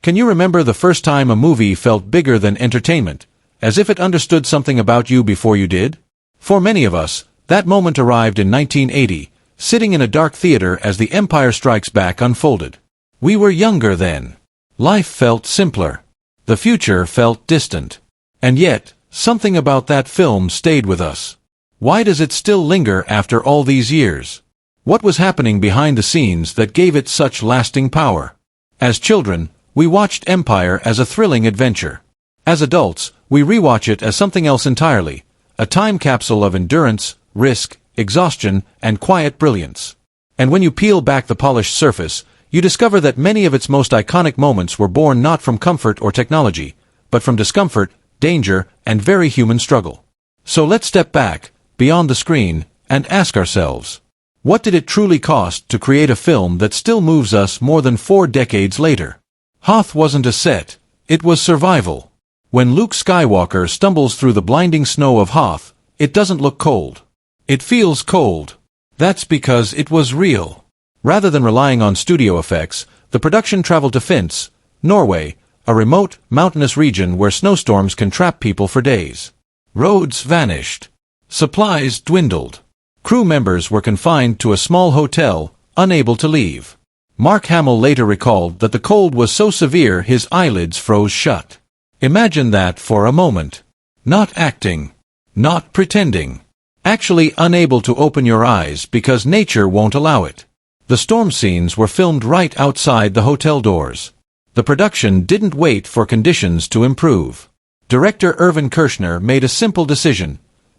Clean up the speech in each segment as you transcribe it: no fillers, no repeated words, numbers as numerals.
Can you remember the first time a movie felt bigger than entertainment, as if it understood something about you before you did? For many of us, that moment arrived in 1980, sitting in a dark theater as The Empire Strikes Back unfolded. We were younger then. Life felt simpler. The future felt distant. And yet, something about that film stayed with us. Why does it still linger after all these years? What was happening behind the scenes that gave it such lasting power? As children, we watched Empire as a thrilling adventure. As adults, we rewatch it as something else entirely, a time capsule of endurance, risk, exhaustion, and quiet brilliance. And when you peel back the polished surface, you discover that many of its most iconic moments were born not from comfort or technology, but from discomfort, danger, and very human struggle. So let's step back, beyond the screen, and ask ourselves, what did it truly cost to create a film that still moves us more than 4 decades later? Hoth wasn't a set, it was survival. When Luke Skywalker stumbles through the blinding snow of Hoth, it doesn't look cold. It feels cold. That's because it was real. Rather than relying on studio effects, the production traveled to Finse, Norway, a remote, mountainous region where snowstorms can trap people for days. Roads vanished. Supplies dwindled. Crew members were confined to a small hotel, unable to leave. Mark Hamill later recalled that the cold was so severe his eyelids froze shut. Imagine that for a moment. Not acting. Not pretending. Actually unable to open your eyes because nature won't allow it. The storm scenes were filmed right outside the hotel doors. The production didn't wait for conditions to improve. Director Irvin Kershner made a simple decision: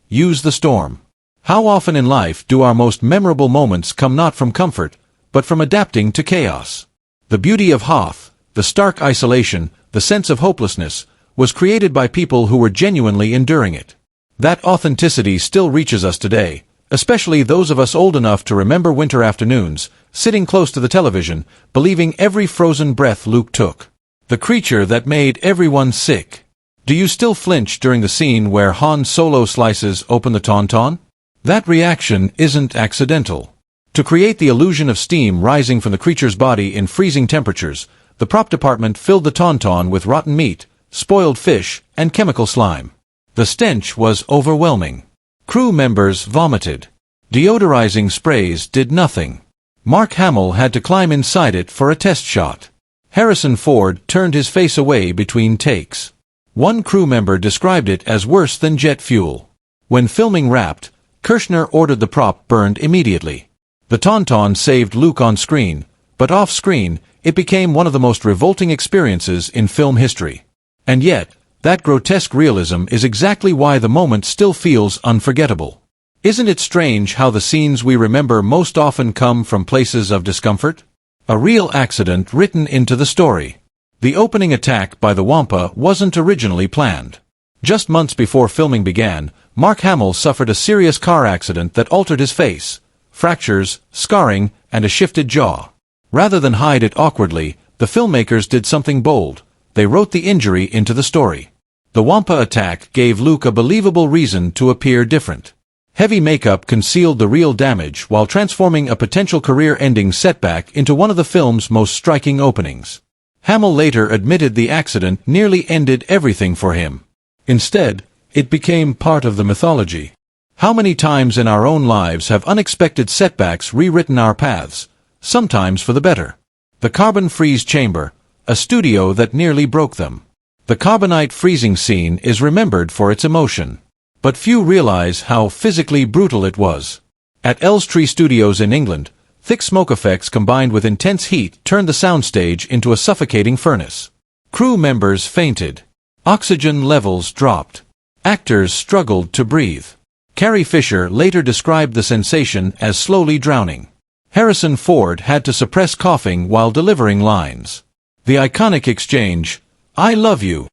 use the storm. How often in life do our most memorable moments come not from comfort, but from adapting to chaos? The beauty of Hoth, the stark isolation, the sense of hopelessness, was created by people who were genuinely enduring it. That authenticity still reaches us today, especially those of us old enough to remember winter afternoons, sitting close to the television, believing every frozen breath Luke took. The creature that made everyone sick. Do you still flinch during the scene where Han Solo slices open the tauntaun? That reaction isn't accidental. To create the illusion of steam rising from the creature's body in freezing temperatures, the prop department filled the tauntaun with rotten meat, spoiled fish, and chemical slime. The stench was overwhelming. Crew members vomited. Deodorizing sprays did nothing. Mark Hamill had to climb inside it for a test shot. Harrison Ford turned his face away between takes. One crew member described it as worse than jet fuel. When filming wrapped, Kershner ordered the prop burned immediately. The tauntaun saved Luke on screen, but off-screen, it became one of the most revolting experiences in film history. And yet, that grotesque realism is exactly why the moment still feels unforgettable. Isn't it strange how the scenes we remember most often come from places of discomfort? A real accident written into the story. The opening attack by the Wampa wasn't originally planned. Just months before filming began, Mark Hamill suffered a serious car accident that altered his face, fractures, scarring, and a shifted jaw. Rather than hide it awkwardly, the filmmakers did something bold. They wrote the injury into the story. The Wampa attack gave Luke a believable reason to appear different. Heavy makeup concealed the real damage while transforming a potential career-ending setback into one of the film's most striking openings. Hamill later admitted the accident nearly ended everything for him. Instead, it became part of the mythology. How many times in our own lives have unexpected setbacks rewritten our paths, sometimes for the better? The carbon freeze chamber, a studio that nearly broke them. The carbonite freezing scene is remembered for its emotion. But few realize how physically brutal it was. At Elstree Studios in England, thick smoke effects combined with intense heat turned the soundstage into a suffocating furnace. Crew members fainted. Oxygen levels dropped. Actors struggled to breathe. Carrie Fisher later described the sensation as slowly drowning. Harrison Ford had to suppress coughing while delivering lines. The iconic exchange, "I love you.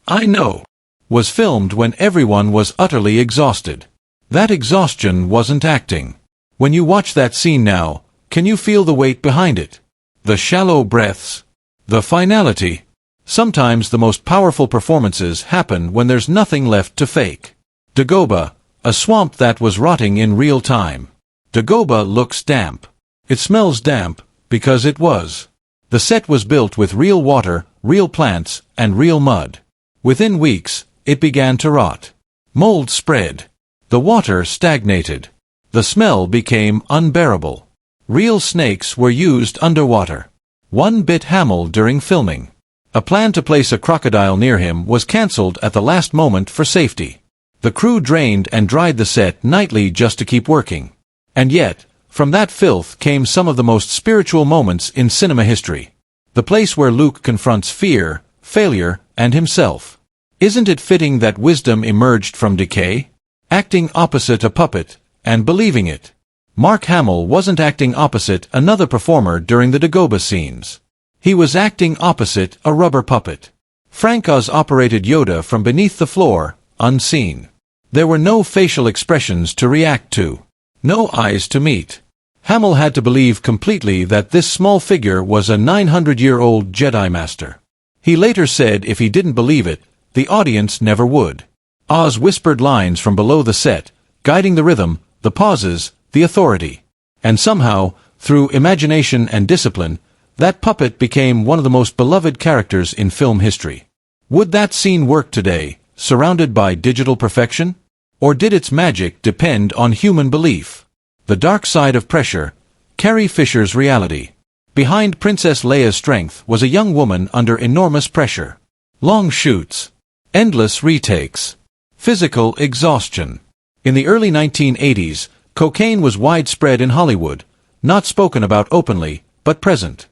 I know," was filmed when everyone was utterly exhausted. That exhaustion wasn't acting. When you watch that scene now, can you feel the weight behind it? The shallow breaths. The finality. Sometimes the most powerful performances happen when there's nothing left to fake. Dagobah, a swamp that was rotting in real time. Dagobah looks damp. It smells damp, because it was. The set was built with real water, real plants, and real mud. Within weeks, it began to rot. Mold spread. The water stagnated. The smell became unbearable. Real snakes were used underwater. One bit Hamill during filming. A plan to place a crocodile near him was cancelled at the last moment for safety. The crew drained and dried the set nightly just to keep working. And yet, from that filth came some of the most spiritual moments in cinema history. The place where Luke confronts fear, failure, and himself. Isn't it fitting that wisdom emerged from decay? Acting opposite a puppet, and believing it. Mark Hamill wasn't acting opposite another performer during the Dagobah scenes. He was acting opposite a rubber puppet. Frank Oz operated Yoda from beneath the floor, unseen. There were no facial expressions to react to. No eyes to meet. Hamill had to believe completely that this small figure was a 900-year-old Jedi Master. He later said if he didn't believe it, the audience never would. Oz whispered lines from below the set, guiding the rhythm, the pauses, the authority. And somehow, through imagination and discipline, that puppet became one of the most beloved characters in film history. Would that scene work today, surrounded by digital perfection? Or did its magic depend on human belief? The dark side of pressure, Carrie Fisher's reality. Behind Princess Leia's strength was a young woman under enormous pressure. Long shoots. Endless retakes. Physical exhaustion. In the early 1980s, cocaine was widespread in Hollywood, not spoken about openly, but present.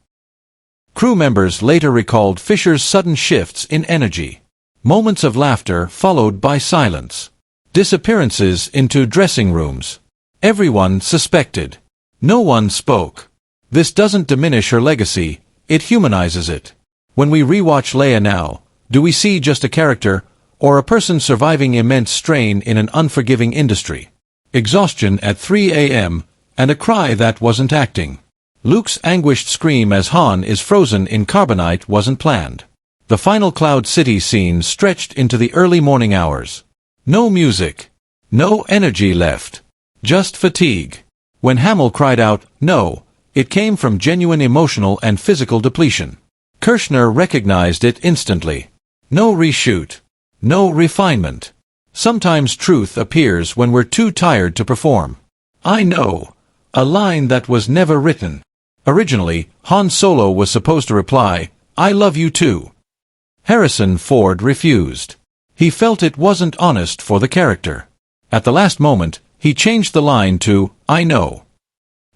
Crew members later recalled Fisher's sudden shifts in energy. Moments of laughter followed by silence. Disappearances into dressing rooms. Everyone suspected. No one spoke. This doesn't diminish her legacy, it humanizes it. When we rewatch Leia now, do we see just a character, or a person surviving immense strain in an unforgiving industry? Exhaustion at 3 a.m., and a cry that wasn't acting. Luke's anguished scream as Han is frozen in carbonite wasn't planned. The final Cloud City scene stretched into the early morning hours. No music. No energy left. Just fatigue. When Hamill cried out, "No," it came from genuine emotional and physical depletion. Kirshner recognized it instantly. No reshoot. No refinement. Sometimes truth appears when we're too tired to perform. "I know." A line that was never written. Originally, Han Solo was supposed to reply, "I love you too." Harrison Ford refused. He felt it wasn't honest for the character. At the last moment, he changed the line to, "I know."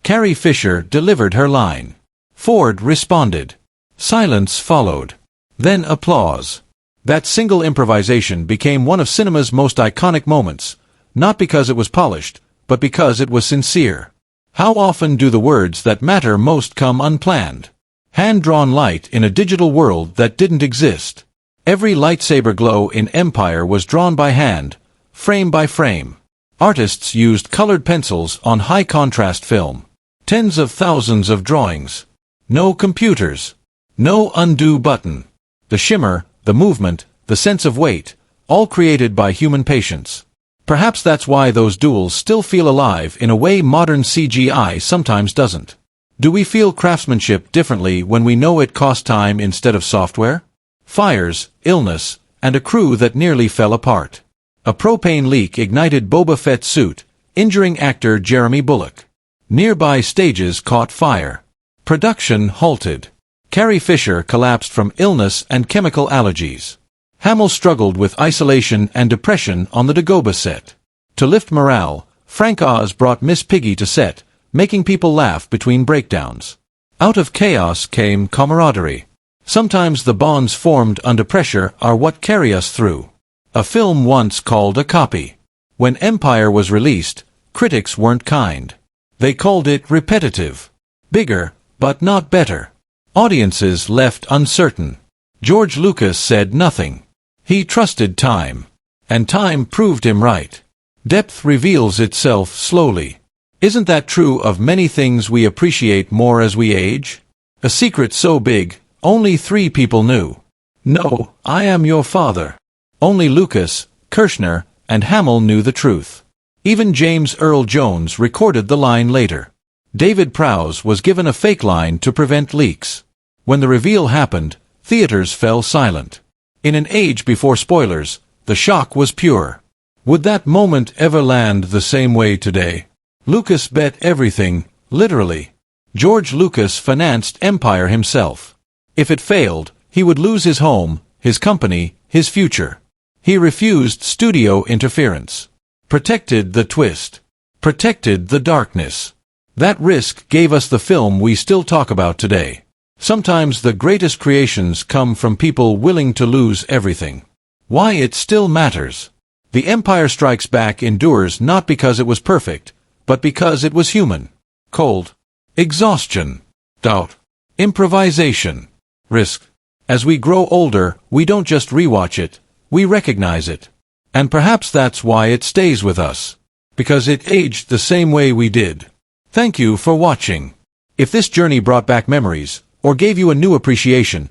Carrie Fisher delivered her line. Ford responded. Silence followed. Then applause. That single improvisation became one of cinema's most iconic moments, not because it was polished, but because it was sincere. How often do the words that matter most come unplanned? Hand-drawn light in a digital world that didn't exist. Every lightsaber glow in Empire was drawn by hand, frame by frame. Artists used colored pencils on high-contrast film. Tens of thousands of drawings. No computers. No undo button. The shimmer, the movement, the sense of weight, all created by human patience. Perhaps that's why those duels still feel alive in a way modern CGI sometimes doesn't. Do we feel craftsmanship differently when we know it cost time instead of software? Fires, illness, and a crew that nearly fell apart. A propane leak ignited Boba Fett's suit, injuring actor Jeremy Bulloch. Nearby stages caught fire. Production halted. Carrie Fisher collapsed from illness and chemical allergies. Hamill struggled with isolation and depression on the Dagobah set. To lift morale, Frank Oz brought Miss Piggy to set, making people laugh between breakdowns. Out of chaos came camaraderie. Sometimes the bonds formed under pressure are what carry us through. A film once called a copy. When Empire was released, critics weren't kind. They called it repetitive. Bigger, but not better. Audiences left uncertain. George Lucas said nothing. He trusted time. And time proved him right. Depth reveals itself slowly. Isn't that true of many things we appreciate more as we age? A secret so big, only 3 people knew. "No, I am your father." Only Lucas, Kirshner, and Hamill knew the truth. Even James Earl Jones recorded the line later. David Prowse was given a fake line to prevent leaks. When the reveal happened, Theaters fell silent. In an age before spoilers, the shock was pure. Would that moment ever land the same way today? Lucas bet everything, literally. George Lucas financed Empire himself. If it failed, he would lose his home, his company, his future. He refused studio interference. Protected the twist. Protected the darkness. That risk gave us the film we still talk about today. Sometimes the greatest creations come from people willing to lose everything. Why it still matters. The Empire Strikes Back endures not because it was perfect, but because it was human. Cold. Exhaustion. Doubt. Improvisation. Risk. As we grow older, we don't just rewatch it, we recognize it. And perhaps that's why it stays with us. Because it aged the same way we did. Thank you for watching. If this journey brought back memories, or gave you a new appreciation,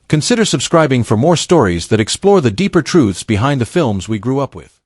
consider subscribing for more stories that explore the deeper truths behind the films we grew up with.